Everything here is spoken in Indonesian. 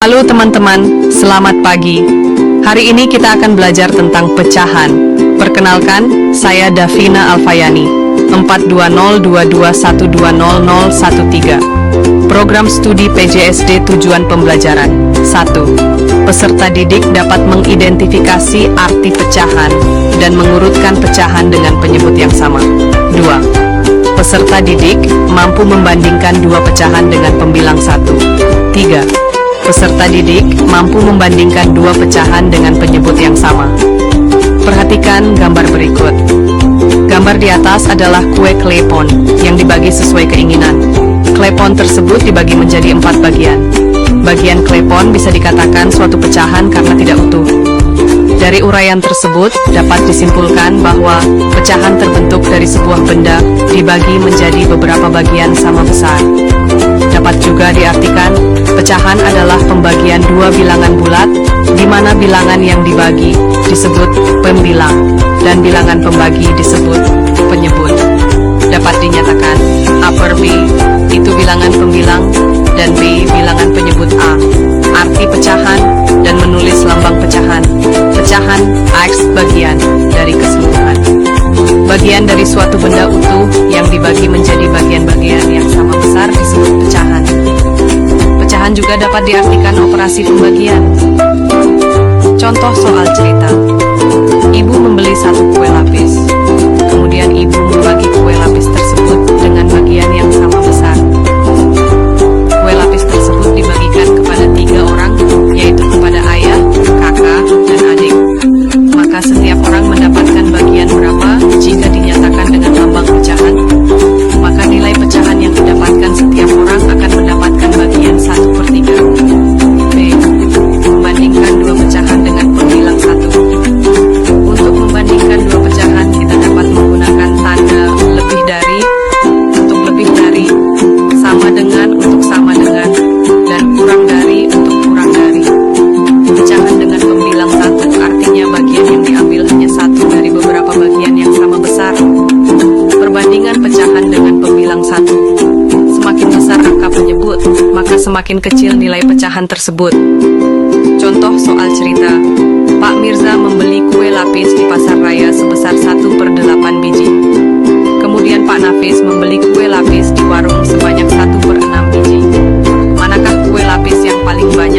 Halo teman-teman, selamat pagi. Hari ini kita akan belajar tentang pecahan. Perkenalkan, saya Davina Alfayani, 42022120013. Program studi PJSD tujuan pembelajaran. 1. Peserta didik dapat mengidentifikasi arti pecahan dan mengurutkan pecahan dengan penyebut yang sama. 2. Peserta didik mampu membandingkan dua pecahan dengan pembilang 1. 3. Peserta didik mampu membandingkan dua pecahan dengan penyebut yang sama. Perhatikan gambar berikut. Gambar di atas adalah kue klepon yang dibagi sesuai keinginan. Klepon tersebut dibagi menjadi 4 bagian. Bagian klepon bisa dikatakan suatu pecahan karena tidak utuh. Dari uraian tersebut dapat disimpulkan bahwa pecahan terbentuk dari sebuah benda dibagi menjadi beberapa bagian sama besar. Dapat juga diartikan, pecahan adalah pembagian dua bilangan bulat, di mana bilangan yang dibagi disebut pembilang, dan bilangan pembagi disebut penyebut. Dapat dinyatakan, A per B itu bilangan pembilang, dan B bilangan penyebut A. Arti pecahan, dan menulis lambang pecahan. Pecahan, X bagian dari keseluruhan. Bagian dari suatu benda utuh yang dibagi menjadi bagian-bagian yang sama besar disebut pecahan. Pecahan juga dapat diartikan operasi pembagian. Contoh soal cerita. Ibu membeli satu kue lapis. Kemudian ibu membagi kue lapis tersebut dengan bagian yang sama besar. Kue lapis tersebut dibagikan kepada 3 orang, yaitu kepada ayah, kakak, dan adik. Maka setiap orang mendapatkan bagian berapa jika dinyatakan dengan lambang pecahan? Maka nilai pecahan yang didapatkan setiap orang akan mendapatkan bagian 1/3. B. Membandingkan dua pecahan dengan pembilang 1. Untuk membandingkan dua pecahan, kita dapat menggunakan tanda lebih dari, untuk lebih dari, sama dengan untuk sama dengan, dan kurang dari untuk kurang dari. Pecahan dengan pembilang 1 artinya bagian yang diambil hanya satu dari beberapa bagian yang sama besar. Perbandingan pecahan dengan pembilang 1. Semakin besar angka penyebut, maka semakin kecil nilai pecahan tersebut. Contoh soal cerita. Pak Mirza membeli kue lapis di pasar raya sebesar 1/8 biji. Kemudian Pak Nafis membeli kue lapis di warung sebanyak 1/6 biji. Manakah kue lapis yang paling banyak